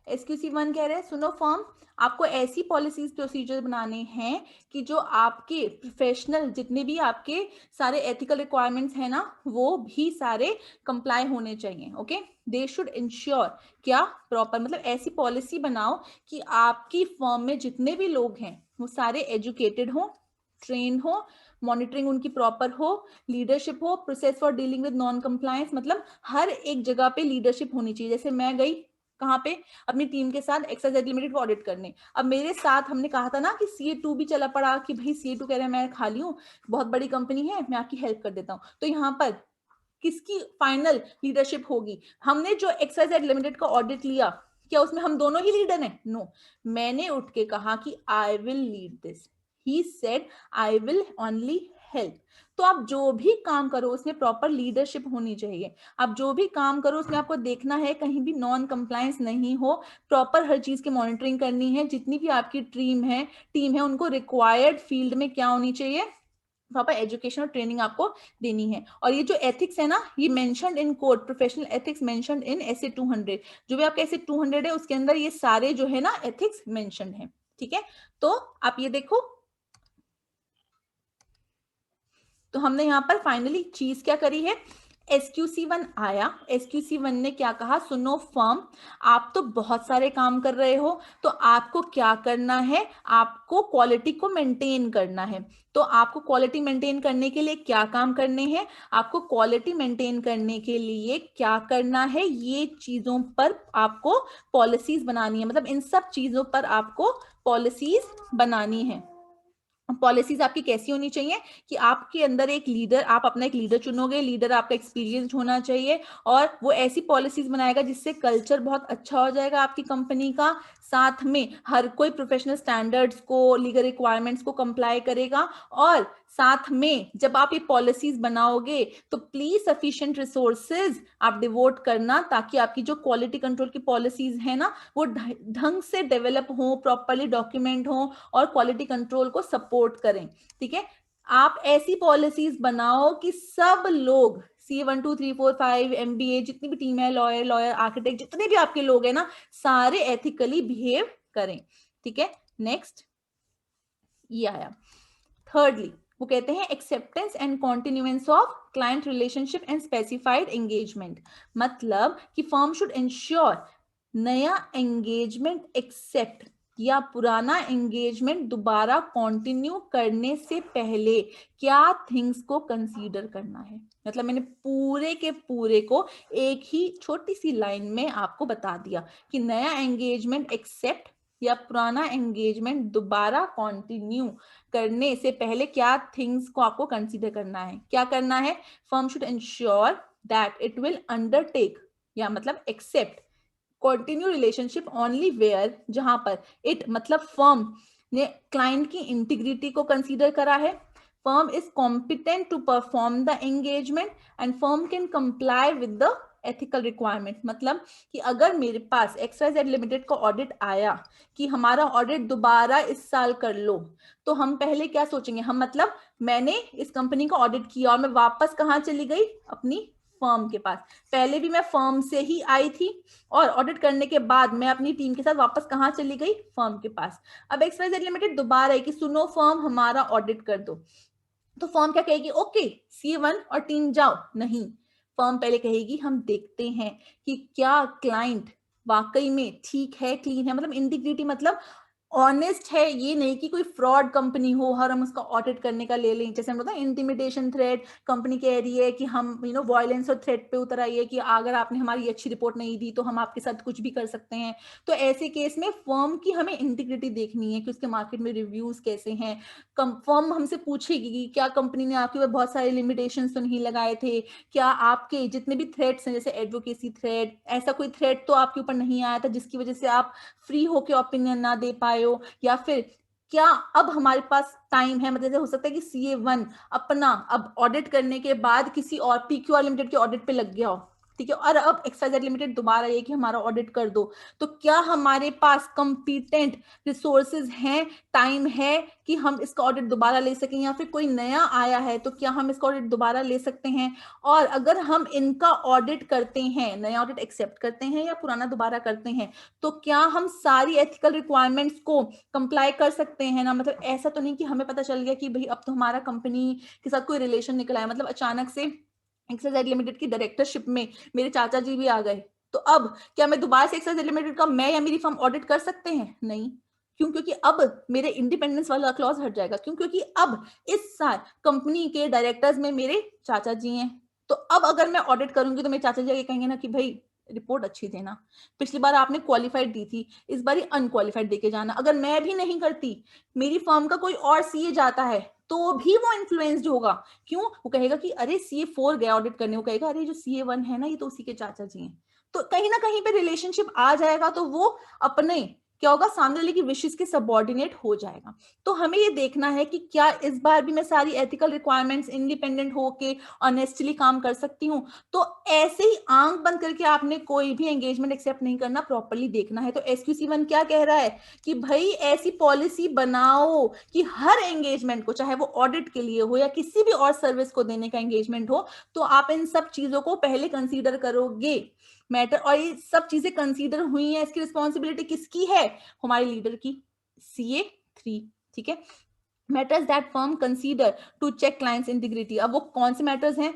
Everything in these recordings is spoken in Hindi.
SQC1 कह रहे हैं सुनो फर्म, आपको ऐसी पॉलिसीज प्रोसीजर बनाने हैं कि जो आपके प्रोफेशनल जितने भी आपके सारे एथिकल रिक्वायरमेंट्स हैं ना वो भी सारे कंप्लाई होने चाहिए. ओके, दे शुड इंश्योर, क्या प्रॉपर मतलब ऐसी पॉलिसी बनाओ कि आपकी फर्म में जितने भी लोग हैं वो सारे एजुकेटेड हो, ट्रेन हो, मॉनिटरिंग उनकी प्रॉपर हो, लीडरशिप हो, process for dealing with non compliance, मतलब हर एक जगह पे लीडरशिप होनी चाहिए. जैसे मैं गई कहाँ पे अपनी टीम के साथ XYZ लिमिटेड को ऑडिट करने, अब मेरे साथ हमने कहा था ना कि CA2 भी चला पड़ा कि भाई CA2 कह रहे हैं मैं खाली हूँ, बहुत बड़ी कंपनी है, मैं आपकी हेल्प कर देता हूँ. तो यहाँ पर किसकी फाइनल लीडरशिप होगी? हमने जो XYZ लिमिटेड का ऑडिट लिया, क्या उसमें हम दोनों ही लीडर हैं? नो, मैंने उठ के कहा कि I will lead this, he said I will only help. तो आप जो भी काम करो उसमें प्रॉपर लीडरशिप होनी चाहिए. आप जो भी काम करो उसमें आपको देखना है कहीं भी नॉन कंप्लायंस नहीं हो, प्रॉपर हर चीज की मॉनिटरिंग करनी है. जितनी भी आपकी टीम है उनको रिक्वायर्ड फील्ड में क्या होनी चाहिए, प्रॉपर एजुकेशन और ट्रेनिंग आपको देनी है. और ये जो एथिक्स है ना, ये mentioned in code, professional ethics mentioned in SA 200, जो भी आपका SA 200 है उसके अंदर ये सारे जो है ना एथिक्स मेंशन्ड है. ठीक है, तो आप ये देखो, तो हमने यहाँ पर फाइनली चीज क्या करी है, SQC1 आया. SQC1 ने क्या कहा, सुनो फर्म, आप तो बहुत सारे काम कर रहे हो, तो आपको क्या करना है, आपको क्वालिटी को मेंटेन करना है. तो आपको क्वालिटी मेंटेन करने के लिए क्या काम करने हैं, आपको क्वालिटी मेंटेन करने के लिए क्या करना है, ये चीजों पर आपको पॉलिसीज बनानी है. मतलब इन सब चीजों पर आपको पॉलिसीज बनानी है. पॉलिसीज आपकी कैसी होनी चाहिए कि आपके अंदर एक लीडर, आप अपना एक लीडर चुनोगे, लीडर आपका एक्सपीरियंस होना चाहिए और वो ऐसी पॉलिसीज बनाएगा जिससे कल्चर बहुत अच्छा हो जाएगा आपकी कंपनी का. साथ में हर कोई प्रोफेशनल स्टैंडर्ड्स को, लीगल रिक्वायरमेंट्स को कंप्लाई करेगा. और साथ में जब आप ये पॉलिसीज बनाओगे तो प्लीज सफिशिएंट रिसोर्सेज आप डिवोट करना ताकि आपकी जो क्वालिटी कंट्रोल की पॉलिसीज है ना वो ढंग से डेवलप हो, प्रॉपरली डॉक्यूमेंट हो और क्वालिटी कंट्रोल को सपोर्ट करें. ठीक है, आप ऐसी पॉलिसीज बनाओ कि सब लोग CA 1 2 3 4 5 MBA जितनी भी टीम है, लॉयर आर्किटेक्ट जितने भी आपके लोग हैं ना, सारे एथिकली बिहेव करें. ठीक है, नेक्स्ट ये आया. थर्डली वो कहते हैं acceptance and continuance of client relationship and specified engagement. मतलब कि फर्म शुड इंश्योर नया एंगेजमेंट एक्सेप्ट या पुराना एंगेजमेंट दोबारा कंटिन्यू करने से पहले क्या थिंग्स को कंसीडर करना है. मतलब मैंने पूरे के पूरे को एक ही छोटी सी लाइन में आपको बता दिया कि नया एंगेजमेंट एक्सेप्ट या पुराना एंगेजमेंट दोबारा कंटिन्यू करने से पहले क्या थिंग्स को आपको कंसीडर करना है. क्या करना है, firm should ensure that it will undertake या मतलब accept continue relationship only where, जहां पर इट मतलब फर्म ने क्लाइंट की इंटीग्रिटी को कंसीडर करा है, firm is competent to perform the engagement and firm can comply with the ethical requirement. मतलब कि अगर मेरे पास XYZ लिमिटेड का ऑडिट आया कि हमारा ऑडिट दोबारा इस साल कर लो, तो हम पहले क्या सोचेंगे, हम मतलब मैंने इस कंपनी का ऑडिट किया और मैं वापस कहाँ चली गई, अपनी फर्म के पास. पहले भी मैं फर्म से ही आई थी और ऑडिट करने के बाद मैं अपनी टीम के साथ वापस कहाँ चली गई, फर्म के पास. अब XYZ लिमिटेड दोबारा है कि सुनो फर्म हमारा ऑडिट कर दो, तो फर्म क्या कहेगी, ओके CA1 और टीम जाओ. नहीं, फर्म पहले कहेगी हम देखते हैं कि क्या क्लाइंट वाकई में ठीक है, क्लीन है, मतलब इंटीग्रिटी मतलब ऑनेस्ट है, ये नहीं कि कोई फ्रॉड कंपनी हो और हम उसका ऑडिट करने का ले लें. जैसे हम बोलते हैं इंटिमिडेशन थ्रेट, कंपनी कह रही है कि हम वायलेंस और थ्रेट पे उतर आई है कि अगर आपने हमारी अच्छी रिपोर्ट नहीं दी तो हम आपके साथ कुछ भी कर सकते हैं. तो ऐसे केस में फर्म की हमें इंटीग्रिटी देखनी है कि उसके मार्केट में रिव्यूज कैसे हैं. फर्म हमसे पूछेगी कि क्या कंपनी ने आपके ऊपर बहुत सारे लिमिटेशंस तो नहीं लगाए थे, क्या आपके जितने भी थ्रेट्स हैं जैसे एडवोकेसी थ्रेट, ऐसा कोई थ्रेट तो आपके ऊपर नहीं आया था जिसकी वजह से आप फ्री होके ओपिनियन ना दे पाए हो, या फिर क्या अब हमारे पास टाइम है, मतलब हो सकता है कि CA1 अपना अब ऑडिट करने के बाद किसी और PQR लिमिटेड के ऑडिट पे लग गया हो, ठीक है, और अब XYZ लिमिटेड दोबारा ये कि हमारा ऑडिट कर दो, तो क्या हमारे पास कंपिटेंट रिसोर्सेज हैं, टाइम है कि हम इसका ऑडिट दोबारा ले सकें, या फिर कोई नया आया है तो क्या हम इसका ऑडिट दोबारा ले सकते हैं? और अगर हम इनका ऑडिट करते हैं, नया ऑडिट एक्सेप्ट करते हैं या पुराना दोबारा करते हैं, तो क्या हम सारी एथिकल रिक्वायरमेंट्स को कंप्लाई कर सकते हैं ना? मतलब ऐसा तो नहीं कि हमें पता चल गया कि भाई अब तो हमारा कंपनी के साथ कोई रिलेशन निकला है, मतलब अचानक से XYZ लिमिटेड की डायरेक्टरशिप में मेरे चाचा जी भी आ गए, तो अब क्या मैं दोबारा से XYZ लिमिटेड का मैं या मेरी फर्म ऑडिट कर सकते हैं? नहीं। क्यों? क्योंकि अब मेरे इंडिपेंडेंस वाला क्लॉज हट जाएगा। क्यों? क्योंकि अब इस साल कंपनी के डायरेक्टर्स में मेरे चाचा जी हैं, तो अब अगर मैं ऑडिट करूंगी तो मेरे चाचा जी आगे कहेंगे ना कि भाई रिपोर्ट अच्छी देना, पिछली बार आपने क्वालिफाइड दी थी, इस बार अनक्वालिफाइड देके जाना। अगर मैं भी नहीं करती, मेरी फर्म का कोई और सीए जाता है, तो भी वो इन्फ्लुएंस्ड होगा। क्यों? वो कहेगा कि अरे CA4 गया ऑडिट करने, वो कहेगा अरे जो CA1 है ना, ये तो उसी के चाचा जी हैं। तो कहीं ना कहीं पे रिलेशनशिप आ जाएगा, तो वो अपने क्या होगा, सामने वाले की विशेस के सबऑर्डिनेट हो जाएगा। तो हमें ये देखना है कि क्या इस बार भी मैं सारी एथिकल रिक्वायरमेंट्स इंडिपेंडेंट होके ऑनेस्टली काम कर सकती हूँ। तो ऐसे ही आंख बंद करके आपने कोई भी एंगेजमेंट एक्सेप्ट नहीं करना, प्रॉपर्ली देखना है। तो SQC1 क्या कह रहा है कि भाई ऐसी पॉलिसी बनाओ कि हर एंगेजमेंट को, चाहे वो ऑडिट के लिए हो या किसी भी और सर्विस को देने का एंगेजमेंट हो, तो आप इन सब चीजों को पहले कंसीडर करोगे मैटर। और ये सब चीजें कंसीडर हुई हैं, इसकी रिस्पॉन्सिबिलिटी किसकी है? हमारे लीडर की, CA3। ठीक है, matters that firm consider to check clients integrity. अब वो कौन से मैटर्स हैं?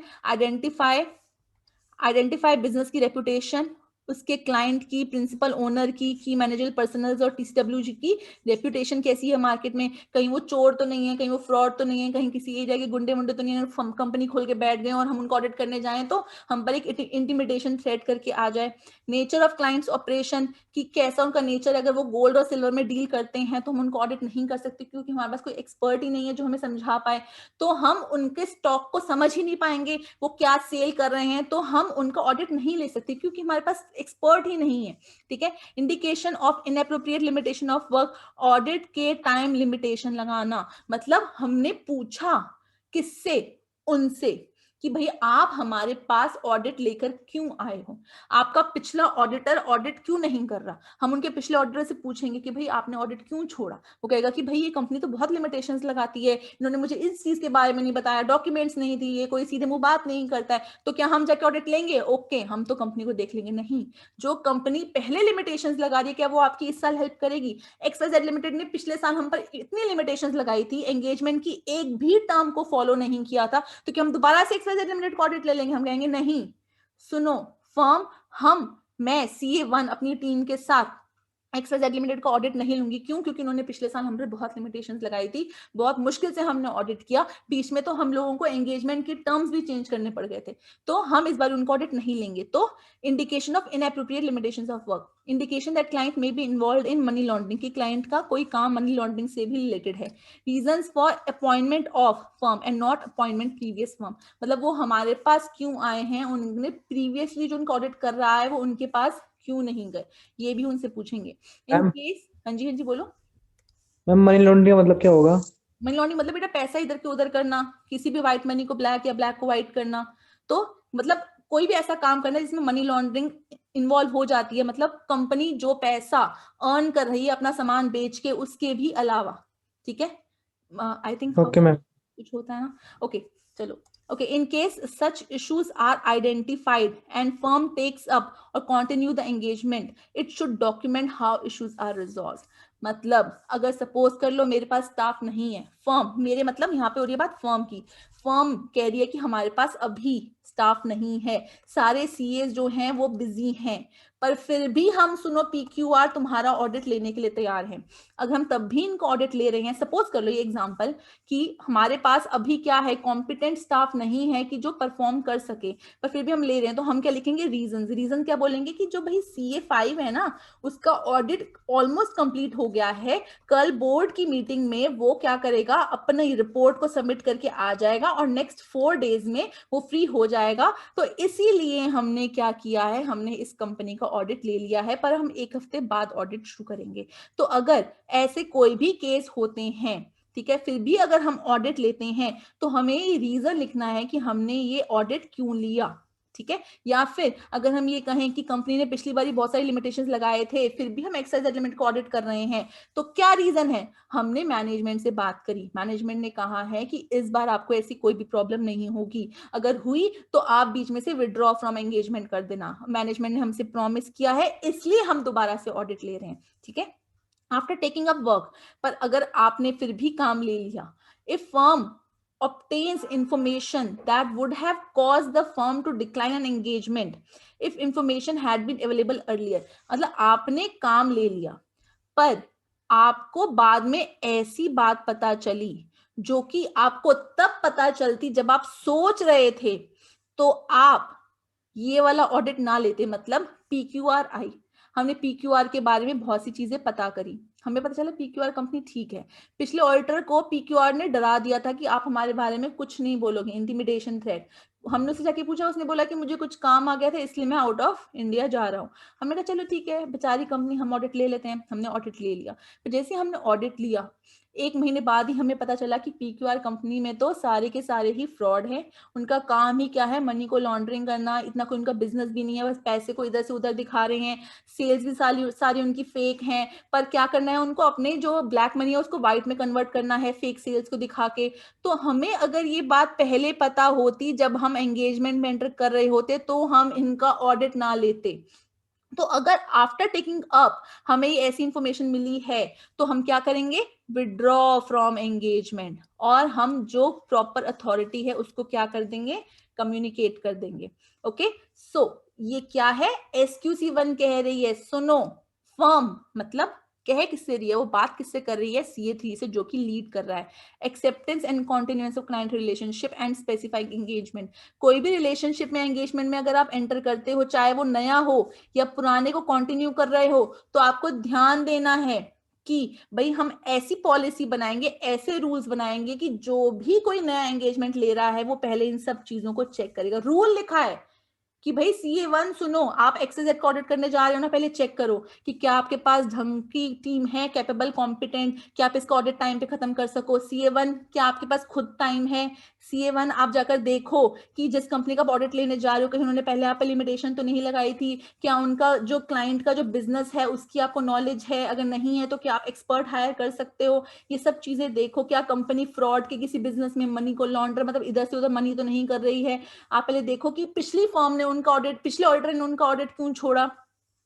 आइडेंटिफाई बिजनेस की रेपुटेशन, उसके क्लाइंट की, प्रिंसिपल ओनर की मैनेजर पर्सनल्स और TCWG की रेपुटेशन कैसी है मार्केट में, कहीं वो चोर तो नहीं है, कहीं वो फ्रॉड तो नहीं है, कहीं किसी एरिया के गुंडे मुंडे तो नहीं है, कंपनी खोल के बैठ गए और हम उनको ऑडिट करने जाएं तो हम पर एक इंटिमिडेशन थ्रेट करके आ जाए। नेचर ऑफ क्लाइंट्स ऑपरेशन, कि कैसा उनका नेचर, अगर वो गोल्ड और सिल्वर में डील करते हैं तो हम उनको ऑडिट नहीं कर सकते, क्योंकि हमारे पास कोई एक्सपर्ट ही नहीं है जो हमें समझा पाए। तो हम उनके स्टॉक को समझ ही नहीं पाएंगे, वो क्या सेल कर रहे हैं, तो हम उनका ऑडिट नहीं ले सकते क्योंकि हमारे पास एक्सपर्ट ही नहीं है। ठीक है, indication of inappropriate limitation of work, audit के टाइम लिमिटेशन लगाना। मतलब हमने पूछा किससे? उनसे, कि भाई आप हमारे पास ऑडिट लेकर क्यों आए हो, आपका पिछला ऑडिटर ऑडिट क्यों नहीं कर रहा। हम उनके पिछले ऑडिटर से पूछेंगे कि भाई आपने ऑडिट क्यों छोड़ा, वो कहेगा कि भाई ये कंपनी तो बहुत लिमिटेशंस लगाती है, इन्होंने मुझे इस चीज के बारे में नहीं बताया, डॉक्यूमेंट्स नहीं दिए, कोई सीधे मुंह बात नहीं करता है, तो क्या हम जाके ऑडिट लेंगे? ओके, हम तो कंपनी को देख लेंगे। नहीं, जो कंपनी पहले लिमिटेशंस लगा रही है, क्या वो आपकी इस साल हेल्प करेगी? XYZ लिमिटेड ने पिछले साल हम पर इतनी लिमिटेशंस लगाई थी, एंगेजमेंट की एक भी टर्म को फॉलो नहीं किया था, तो क्या हम दोबारा से XYZ लिमिटेड को ऑडिट ले लेंगे? हम कहेंगे नहीं, सुनो फर्म, मैं CA1 अपनी टीम के साथ XYZ लिमिटेड का ऑडिट नहीं लूंगी। क्यों? क्योंकि उन्होंने पिछले साल हम पर बहुत लिमिटेशंस लगाई थी, बहुत मुश्किल से हमने ऑडिट किया, बीच में तो हम लोगों को एंगेजमेंट के टर्म्स भी चेंज करने पड़ गए थे, तो हम इस बार उनको ऑडिट नहीं लेंगे। तो indication of inappropriate limitations of work, indication that client may be involve in money laundering, की क्लाइंट का कोई काम मनी लॉन्ड्रिंग से भी रिलेटेड है। Reasons for appointment of firm and not appointment previous firm, मतलब वो हमारे पास क्यों आए हैं, उन्होंने प्रीवियसली जो उनका ऑडिट कर रहा है वो उनके पास क्यों नहीं गए, ये भी उनसे पूछेंगे। इन केस, हाँ जी, हाँ जी बोलो मैम। मनी लॉन्ड्रिंग मतलब क्या होगा? मनी लॉन्ड्रिंग मतलब बेटा पैसा इधर के उधर करना, किसी भी व्हाइट मनी को ब्लैक या ब्लैक को व्हाइट करना। तो मतलब कोई भी ऐसा काम करना जिसमें मनी लॉन्ड्रिंग इन्वॉल्व हो जाती है, मतलब कंपनी जो पैसा अर्न कर रही है अपना सामान बेच के, उसके भी अलावा। ठीक है, आई थिंक ओके मैम। कुछ होता है ना। ओके, चलो। Okay, in case such issues are identified and firm takes up or continue the engagement, it should document how issues are resolved. मतलब अगर सपोज कर लो मेरे पास स्टाफ नहीं है, फर्म, मेरे मतलब यहाँ पे हो रही है बात फर्म की, फर्म कह रही है कि हमारे पास अभी स्टाफ नहीं है, सारे सीएस जो हैं वो बिजी हैं, पर फिर भी हम सुनो PQR तुम्हारा ऑडिट लेने के लिए तैयार हैं। अगर हम तब भी इनको ऑडिट ले रहे हैं, सपोज कर लो ये एग्जांपल कि हमारे पास अभी क्या है, कॉम्पिटेंट स्टाफ नहीं है कि जो परफॉर्म कर सके, पर फिर भी हम ले रहे हैं, तो हम क्या लिखेंगे? रीजन क्या बोलेंगे कि जो भाई CA5 है ना, उसका ऑडिट ऑलमोस्ट कंप्लीट हो गया है, कल बोर्ड की मीटिंग में वो क्या करेगा, अपनी रिपोर्ट को सबमिट करके आ जाएगा और नेक्स्ट 4 डेज में वो फ्री हो जाएगा। तो इसीलिए हमने क्या किया है, हमने इस कंपनी का ऑडिट ले लिया है, पर हम 1 हफ्ते बाद ऑडिट शुरू करेंगे। तो अगर ऐसे कोई भी केस होते हैं, ठीक है, फिर भी अगर हम ऑडिट लेते हैं तो हमें रीजन लिखना है कि हमने ये ऑडिट क्यों लिया। ठीक ठीक है। या फिर अगर हम ये कहें कि कंपनी ने पिछली बार बहुत सारी लिमिटेशंस लगाए थे, फिर भी हम एक्साइज लिमिट को ऑडिट कर रहे हैं, तो क्या रीजन है? हमने मैनेजमेंट से बात करी, मैनेजमेंट ने कहा है कि इस बार आपको ऐसी कोई भी प्रॉब्लम नहीं होगी, अगर हुई तो आप बीच में से विड्रॉ फ्रॉम एंगेजमेंट कर देना, मैनेजमेंट ने हमसे प्रॉमिस किया है, इसलिए हम दोबारा से ऑडिट ले रहे हैं, ठीक है। आफ्टर टेकिंग अप वर्क, पर अगर आपने फिर भी काम ले लिया, if firm obtains information that would have caused the firm to decline an engagement if information had been available earlier, मतलब आपने काम ले लिया पर आपको बाद में ऐसी बात पता चली जो कि आपको तब पता चलती जब आप सोच रहे थे, तो आप ये वाला ऑडिट ना लेते। मतलब पीक्यूआर आई, हमने पीक्यूआर के बारे में बहुत सी चीजें पता करी, हमें पता चला पीक्यूआर कंपनी ठीक है, पिछले ऑडिटर को पीक्यूआर ने डरा दिया था कि आप हमारे बारे में कुछ नहीं बोलोगे, इंटिमिडेशन थ्रेट। हमने उससे जाके पूछा, उसने बोला कि मुझे कुछ काम आ गया था इसलिए मैं आउट ऑफ इंडिया जा रहा हूँ। हमने कहा चलो ठीक है, बेचारी कंपनी, हम ऑडिट ले लेते हैं। हमने ऑडिट ले लिया, तो जैसे हमने ऑडिट लिया 1 महीने बाद ही हमें पता चला कि पीक्यूआर कंपनी में तो सारे के सारे ही फ्रॉड है, उनका काम ही क्या है, मनी को लॉन्ड्रिंग करना, इतना कोई उनका बिजनेस भी नहीं है, बस पैसे को इधर से उधर दिखा रहे हैं, सेल्स भी सारी उनकी फेक हैं, पर क्या करना है उनको, अपने जो ब्लैक मनी है उसको व्हाइट में कन्वर्ट करना है फेक सेल्स को दिखा के। तो हमें अगर ये बात पहले पता होती, जब हम एंगेजमेंट में एंटर कर रहे होते, तो हम इनका ऑडिट ना लेते। तो अगर आफ्टर टेकिंग अप हमें ये ऐसी इंफॉर्मेशन मिली है, तो हम क्या करेंगे, विड्रॉ फ्रॉम एंगेजमेंट, और हम जो प्रॉपर अथॉरिटी है उसको क्या कर देंगे, कम्युनिकेट कर देंगे। ओके, सो ये क्या है, SQC1 कह रही है, सुनो फर्म मतलब कह किससे रही है, वो बात किससे कर रही है, CA3 से, जो कि लीड कर रहा है। Acceptance and continuance of client relationship and specified engagement. कोई भी रिलेशनशिप में, एंगेजमेंट में अगर आप एंटर करते हो, चाहे वो नया हो या पुराने को कंटिन्यू कर रहे हो, तो आपको ध्यान देना है कि भाई हम ऐसी पॉलिसी बनाएंगे, ऐसे रूल्स बनाएंगे कि जो भी कोई नया एंगेजमेंट ले रहा है वो पहले इन सब चीजों को चेक करेगा। रूल लिखा है कि भाई CA1 सुनो, आप XYZ को ऑडिट करने जा रहे हो ना, पहले चेक करो कि क्या आपके पास ढंग की टीम है, कैपेबल, कॉम्पिटेंट, क्या आप इसका ऑडिट टाइम पे खत्म कर सको। CA1 क्या आपके पास खुद टाइम है। CA1 आप जाकर देखो कि जिस कंपनी का ऑडिट लेने जा रहे हो, कहीं उन्होंने पहले आप पे लिमिटेशन तो नहीं लगाई थी, क्या उनका जो क्लाइंट का जो बिजनेस है उसकी आपको नॉलेज है, अगर नहीं है तो क्या आप एक्सपर्ट हायर कर सकते हो। ये सब चीजें देखो, क्या कंपनी फ्रॉड के किसी बिजनेस में मनी को लॉन्डर, मतलब इधर से उधर मनी तो नहीं कर रही है। आप पहले देखो कि पिछली फर्म ने उनका ऑडिट, पिछले ऑडिटर ने उनका ऑडिट क्यों छोड़ा,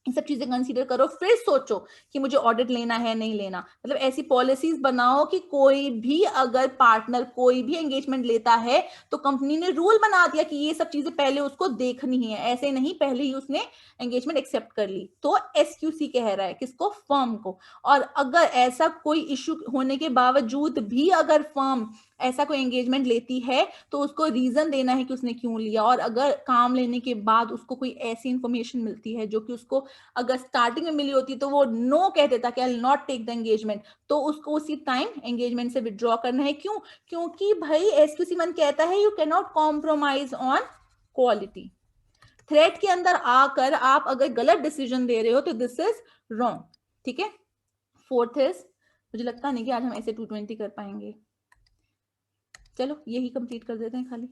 ये सब चीजें कंसीडर करो, फिर सोचो कि मुझे ऑडिट लेना है नहीं लेना। मतलब ऐसी पॉलिसीज बनाओ कि कोई भी अगर पार्टनर कोई भी एंगेजमेंट लेता है तो कंपनी ने रूल बना दिया कि ये सब चीजें पहले उसको देखनी है, ऐसे नहीं पहले ही उसने एंगेजमेंट एक्सेप्ट कर ली। तो SQC कह रहा है किसको, फर्म को। और अगर ऐसा कोई इश्यू होने के बावजूद भी अगर फर्म ऐसा कोई एंगेजमेंट लेती है, तो उसको रीजन देना है कि उसने क्यों लिया। और अगर काम लेने के बाद उसको कोई ऐसी इंफॉर्मेशन मिलती है जो कि उसको अगर स्टार्टिंग में मिली होती तो वो नो कह देता कि I will not take the engagement, तो उसको उसी टाइम एंगेजमेंट से विड्रॉ करना है। क्यों? क्योंकि भाई SQC1 कहता है you can not compromise on quality. Threat के अंदर आकर आप अगर गलत डिसीजन दे रहे हो तो दिस इज रॉन्ग, ठीक है। फोर्थ इज, मुझे लगता नहीं कि आज हम ऐसे 220 कर पाएंगे, चलो यही कंप्लीट कर देते हैं खाली।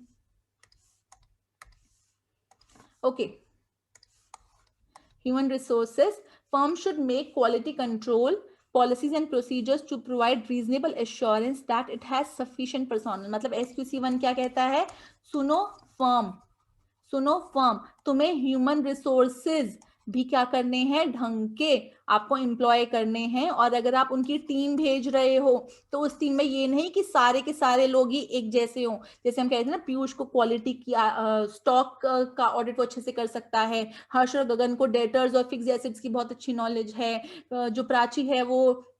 Okay, human resources, firm should make quality control policies and procedures to provide reasonable assurance that it has sufficient personnel। मतलब SQC1 क्या कहता है, सुनो फर्म, तुम्हें ह्यूमन रिसोर्सेज भी क्या करने हैं, ढंग के आपको एम्प्लॉय करने हैं। और अगर आप उनकी टीम भेज रहे हो तो उस टीम में ये नहीं कि सारे के सारे लोग ही एक जैसे हो। जैसे हम कहते हैं ना, पीयूष को क्वालिटी की स्टॉक का ऑडिट वो अच्छे से कर सकता है, हर्ष और गगन को डेटर्स और फिक्स एसेट्स की बहुत अच्छी नॉलेज है, जो प्राची है वो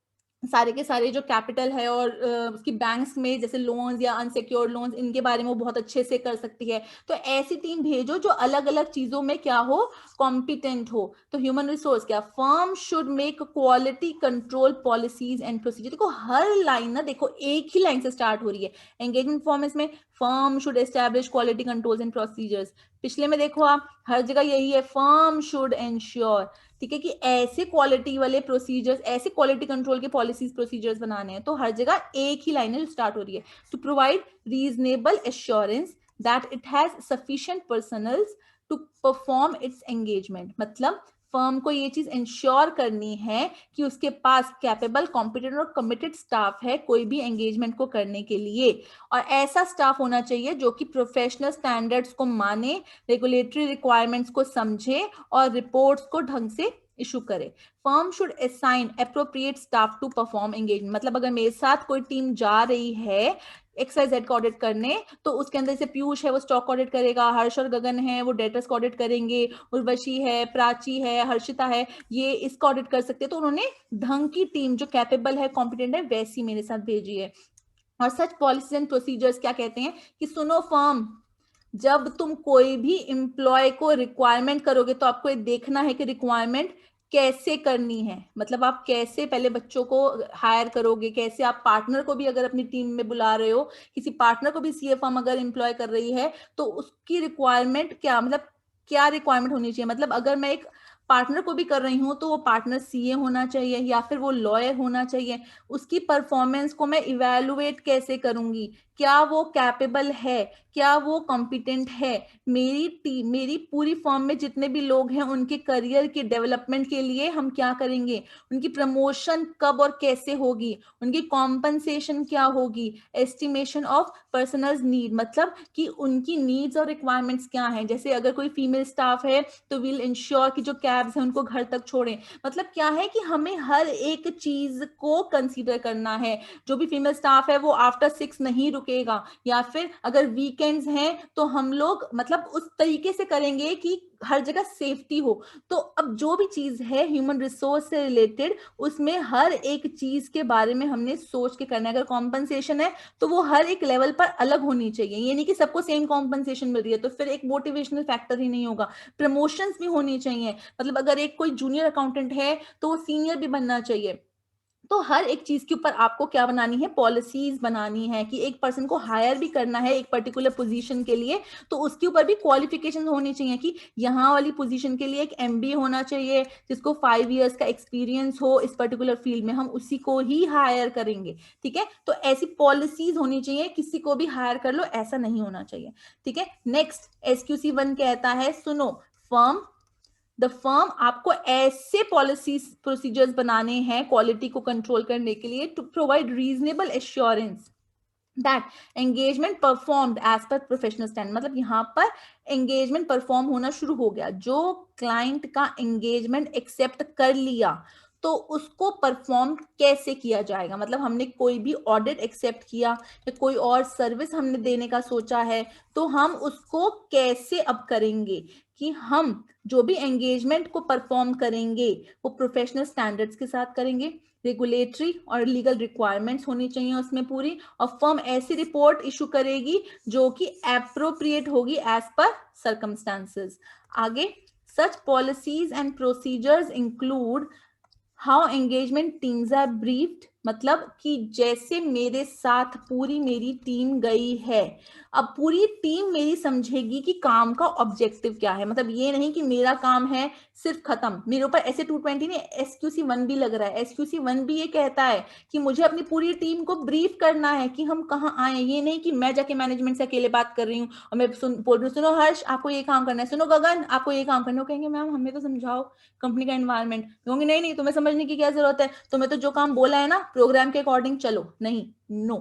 सारे के सारे जो कैपिटल है और उसकी बैंक्स में जैसे लोन्स या अनसिक्योर्ड लोन्स, इनके बारे में वो बहुत अच्छे से कर सकती है। तो ऐसी टीम भेजो जो अलग अलग चीजों में क्या हो, कॉम्पिटेंट हो। तो ह्यूमन रिसोर्स क्या, firm should make quality control policies and procedure. देखो हर लाइन ना, देखो एक ही लाइन से स्टार्ट हो रही है। एंगेजमेंट परफॉर्मेंस में firm should establish quality controls and procedures, पिछले में देखो आप हर जगह यही है, फर्म शुड एंश्योर, ठीक है, कि ऐसे क्वालिटी वाले प्रोसीजर्स, ऐसे क्वालिटी कंट्रोल के पॉलिसीज प्रोसीजर्स बनाने हैं। तो हर जगह एक ही लाइन है जो स्टार्ट हो रही है, to provide reasonable assurance that it has sufficient personals to perform its engagement, मतलब फर्म को ये चीज इंश्योर करनी है कि उसके पास कैपेबल, कॉम्पिटेंट और कमिटेड स्टाफ है कोई भी एंगेजमेंट को करने के लिए। और ऐसा स्टाफ होना चाहिए जो कि प्रोफेशनल स्टैंडर्ड्स को माने, रेगुलेटरी रिक्वायरमेंट्स को समझे और रिपोर्ट्स को ढंग से इशू करे। Firm should assign appropriate staff to perform engagement, मतलब अगर मेरे साथ कोई टीम जा रही है XYZ का ऑडिट करने, तो उसके अंदर से पीयूष है वो स्टॉक ऑडिट करेगा, हर्ष और गगन है वो डेटर्स का ऑडिट करेंगे, उर्वशी है, प्राची है, हर्षिता है, ये इसका ऑडिट कर सकते हैं। तो उन्होंने ढंग की टीम जो कैपेबल है, कॉम्पिटेंट है, वैसी मेरे साथ भेजी है। और सच पॉलिसीज एंड प्रोसीजर्स क्या कहते हैं कि सुनो फर्म, जब तुम कोई भी एम्प्लॉय को रिक्वायरमेंट करोगे तो आपको ये देखना है कि रिक्वायरमेंट कैसे करनी है, मतलब आप कैसे पहले बच्चों को हायर करोगे, कैसे आप पार्टनर को भी अगर अपनी टीम में बुला रहे हो, किसी पार्टनर को भी सीए फर्म अगर एम्प्लॉय कर रही है तो उसकी रिक्वायरमेंट क्या, मतलब क्या रिक्वायरमेंट होनी चाहिए। मतलब अगर मैं एक पार्टनर को भी कर रही हूं तो वो पार्टनर सीए होना चाहिए या फिर वो लॉयर होना चाहिए। उसकी परफॉर्मेंस को मैं इवेलुएट कैसे करूंगी, क्या वो कैपेबल है, क्या वो कॉम्पिटेंट है। मेरी टीम, मेरी पूरी फर्म में जितने भी लोग हैं उनके करियर के डेवलपमेंट के लिए हम क्या करेंगे, उनकी प्रमोशन कब और कैसे होगी, उनकी कॉम्पनसेशन क्या होगी, एस्टिमेशन ऑफ पर्सनल नीड, मतलब कि उनकी नीड्स और रिक्वायरमेंट्स क्या हैं। जैसे अगर कोई फीमेल स्टाफ है तो विल इंश्योर कि जो कैब्स हैं उनको घर तक छोड़ें। मतलब क्या है कि हमें हर एक चीज को कंसीडर करना है। जो भी फीमेल स्टाफ है वो आफ्टर 6 नहीं रुकेगा, या फिर अगर वीकेंड्स हैं तो हम लोग मतलब उस तरीके से करेंगे कि हर जगह सेफ्टी हो। तो अब जो भी चीज है ह्यूमन रिसोर्स से रिलेटेड, उसमें हर एक चीज के बारे में हमने सोच के करना है। अगर कॉम्पनसेशन है तो वो हर एक लेवल पर अलग होनी चाहिए, ये नहीं कि सबको सेम कॉम्पनसेशन मिल रही है, तो फिर एक मोटिवेशनल फैक्टर ही नहीं होगा। प्रमोशंस भी होनी चाहिए, मतलब अगर एक कोई जूनियर अकाउंटेंट है तो वो सीनियर भी बनना चाहिए। तो हर एक चीज के ऊपर आपको क्या बनानी है, पॉलिसीज बनानी है कि एक पर्सन को हायर भी करना है एक पर्टिकुलर पोजीशन के लिए, तो उसके ऊपर भी क्वालिफिकेशन होनी चाहिए कि यहाँ वाली पोजीशन के लिए एक एमबीए होना चाहिए, जिसको 5 इयर्स का एक्सपीरियंस हो इस पर्टिकुलर फील्ड में, हम उसी को ही हायर करेंगे। ठीक है, तो ऐसी पॉलिसीज होनी चाहिए, किसी को भी हायर कर लो ऐसा नहीं होना चाहिए। ठीक है, नेक्स्ट SQC 1 कहता है सुनो फर्म, द फर्म आपको ऐसे पॉलिसीज प्रोसीजर्स बनाने हैं क्वालिटी को कंट्रोल करने के लिए to provide reasonable assurance that engagement performed as per professional standard. मतलब यहाँ पर एंगेजमेंट परफॉर्म होना शुरू हो गया, जो क्लाइंट का एंगेजमेंट एक्सेप्ट कर लिया तो उसको परफॉर्म कैसे किया जाएगा। मतलब हमने कोई भी ऑडिट एक्सेप्ट किया या कोई और सर्विस हमने देने का सोचा है, तो हम उसको कैसे अब करेंगे कि हम जो भी एंगेजमेंट को परफॉर्म करेंगे वो प्रोफेशनल स्टैंडर्ड्स के साथ करेंगे, रेगुलेटरी और लीगल रिक्वायरमेंट्स होनी चाहिए उसमें पूरी, और फर्म ऐसी रिपोर्ट इशू करेगी जो कि एप्रोप्रिएट होगी एज पर सर्कमस्टांसेस। आगे, such policies and procedures include how engagement teams are briefed, मतलब कि जैसे मेरे साथ पूरी मेरी टीम गई है, अब पूरी टीम मेरी समझेगी कि काम का ऑब्जेक्टिव क्या है। मतलब ये नहीं कि मेरा काम है सिर्फ खत्म, मेरे ऊपर ऐसे 220 नहीं, SQC 1 भी लग रहा है। SQC 1 भी ये कहता है कि मुझे अपनी पूरी टीम को ब्रीफ करना है कि हम कहाँ आए। ये नहीं कि मैं जाके मैनेजमेंट से अकेले बात कर रही हूँ और मैं बोल रही हूँ सुनो हर्ष आपको ये काम करना है, सुनो गगन आपको ये काम करना है। वो कहेंगे मैम हमें तो समझाओ कंपनी का एनवायरमेंट। कहूंगी नहीं नहीं तुम्हें समझने की क्या जरूरत है, तुम्हें तो जो काम बोला है ना प्रोग्राम के अकॉर्डिंग चलो। नहीं, नो,